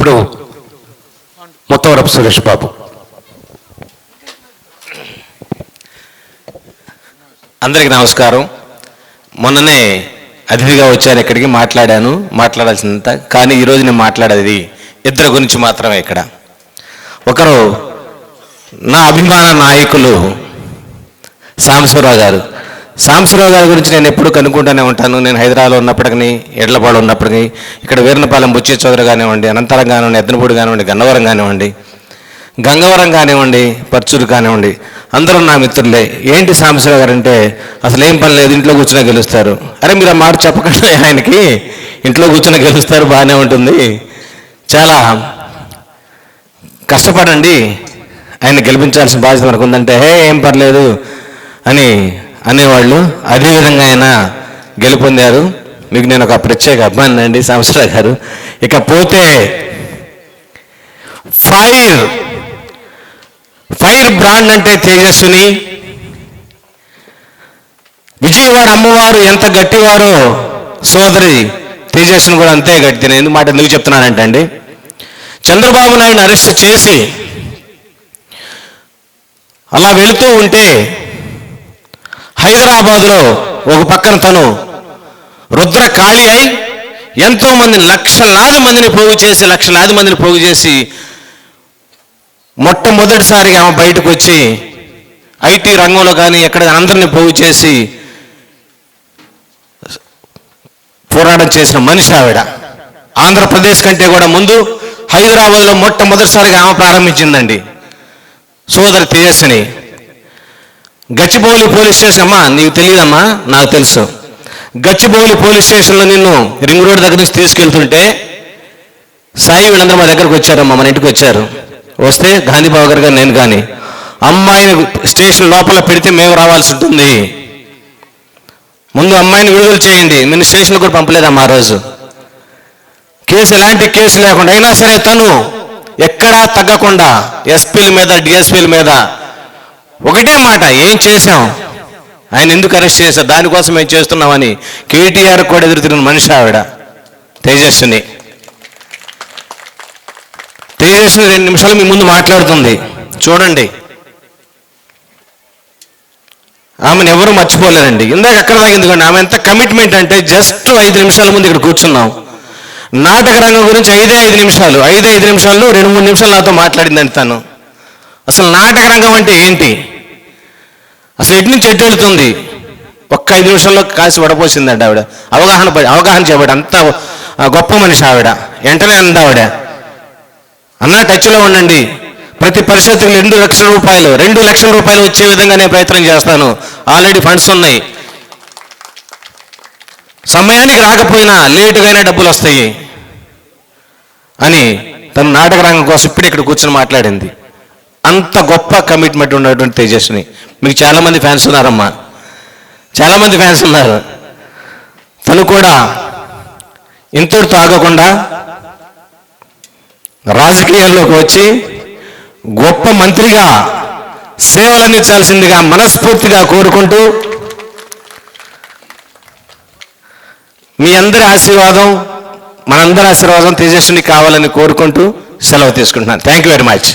ఇప్పుడు ముత్తవరపు సురేష్ బాబు. అందరికీ నమస్కారం. మొన్ననే అతిథిగా వచ్చాను, ఇక్కడికి మాట్లాడాల్సినంత. కానీ ఈరోజు నేను మాట్లాడేది ఇద్దరి గురించి మాత్రమే. ఇక్కడ ఒకరు నా అభిమాన నాయకులు సాంబశివరావు గారు. సాంబశివరావు గారి గురించి నేను ఎప్పుడు కనుక్కుంటూనే ఉంటాను. నేను హైదరాబాద్లో ఉన్నప్పటికీ, ఎడ్లపాడు ఉన్నప్పటికీ, ఇక్కడ వీరనపాలెం బుచ్చి చౌదరి కానివ్వండి, అనంతరం కానివ్వండి, ఎద్దనపూడి కానివ్వండి, గన్నవరం కానివ్వండి, గంగవరం కానివ్వండి, పర్చూరు కానివ్వండి, అందరూ నా మిత్రులే. ఏంటి సాంబశివరావు గారు అంటే, అసలు ఏం పని లేదు, ఇంట్లో కూర్చునే గెలుస్తారు. అరే మీరు ఆ మాట చెప్పకుండా ఆయనకి ఇంట్లో కూర్చుని గెలుస్తారు, బాగానే ఉంటుంది, చాలా కష్టపడండి, ఆయన గెలిపించాల్సిన బాధ్యత మనకు ఉందంటే, ఏం పర్లేదు అని అనేవాళ్ళు. అదేవిధంగా ఆయన గెలుపొందారు. మీకు నేను ఒక ప్రత్యేక అభిమాని అండి సాంబశివరావు గారు. ఇకపోతే ఫైర్ బ్రాండ్ అంటే తేజస్విని. విజయవాడ అమ్మవారు ఎంత గట్టివారో సోదరి తేజస్విని కూడా అంతే గట్టిన. ఎందుకు చెప్తున్నానంటే అండి, చంద్రబాబు నాయుడు అరెస్ట్ చేసి అలా వెళుతూ ఉంటే హైదరాబాదులో ఒక పక్కన తను రుద్ర ఖాళీ అయి ఎంతోమందిని, లక్షలాది మందిని పోగు చేసి మొట్టమొదటిసారిగా ఆమె బయటకు వచ్చి ఐటీ రంగంలో కానీ ఎక్కడ అందరినీ పోగు చేసి పోరాటం చేసిన మనిషి ఆవిడ. ఆంధ్రప్రదేశ్ కంటే కూడా ముందు హైదరాబాద్లో మొట్టమొదటిసారిగా ఆమె ప్రారంభించిందండి సోదరి తేజస్విని. గచ్చిబౌలి పోలీస్ స్టేషన్, అమ్మా నీకు తెలియదమ్మా, నాకు తెలుసు. గచ్చిబౌలి పోలీస్ స్టేషన్లో నిన్ను రింగ్ రోడ్ దగ్గర నుంచి తీసుకెళ్తుంటే సాయి వీళ్ళందరూ మా దగ్గరకు వచ్చారమ్మా, మన ఇంటికి వచ్చారు. వస్తే గాంధీబాబు గారు కానీ నేను కానీ అమ్మాయిని స్టేషన్ లోపల పెడితే మేము రావాల్సి ఉంటుంది, ముందు అమ్మాయిని విడుదల చేయండి. నేను స్టేషన్లో కూడా పంపలేదమ్మా ఆ రోజు. కేసు ఎలాంటి కేసు లేకుండా అయినా సరే తను ఎక్కడా తగ్గకుండా ఎస్పీల మీద, డిఎస్పీల మీద ఒకటే మాట, ఏం చేశాం, ఆయన ఎందుకు అరెస్ట్ చేశారు, దానికోసం ఏం చేస్తున్నామని కేటీఆర్ కూడా ఎదురుతున్న మనిషి ఆవిడ తేజస్విని. 2 నిమిషాలు మీ ముందు మాట్లాడుతుంది, చూడండి. ఆమెను ఎవరు మర్చిపోలేరండి. ఇందాక ఎక్కడ తాగింది కానీ ఆమె ఎంత కమిట్మెంట్ అంటే, జస్ట్ 5 నిమిషాల ముందు ఇక్కడ కూర్చున్నాం. నాటక రంగం గురించి 5 నిమిషాలు 5 నిమిషాల్లో 2-3 నిమిషాలు నాతో మాట్లాడిందండి తను. అసలు నాటక రంగం అంటే ఏంటి, అసలు ఎటు నుంచి ఎటు వెళ్తుంది, ఒక్క 5 నిమిషాల్లో కాసి వడపోసిందండి ఆవిడ. అవగాహన చేయబడి అంత గొప్ప మనిషి ఆవిడ. వెంటనే అంది ఆవిడ, అన్నా టచ్లో ఉండండి, ప్రతి పరిషత్తుకు 2 లక్షల రూపాయలు వచ్చే విధంగా నేను ప్రయత్నం చేస్తాను, ఆల్రెడీ ఫండ్స్ ఉన్నాయి, సమయానికి రాకపోయినా లేటుగా డబ్బులు వస్తాయి అని తన నాటక రంగం కోసం ఇప్పుడు ఇక్కడ కూర్చొని మాట్లాడింది. అంత గొప్ప కమిట్మెంట్ ఉన్నటువంటి తేజస్విని. మీకు చాలామంది ఫ్యాన్స్ ఉన్నారమ్మా, చాలామంది ఫ్యాన్స్ ఉన్నారు. తను కూడా ఇంతటితో ఆగకుండా రాజకీయాల్లోకి వచ్చి గొప్ప మంత్రిగా సేవలు అందించాల్సిందిగా మనస్ఫూర్తిగా కోరుకుంటూ, మీ అందరి ఆశీర్వాదం, మనందరి ఆశీర్వాదం తేజస్విని కావాలని కోరుకుంటూ సెలవు తీసుకుంటున్నాను. Thank you very much.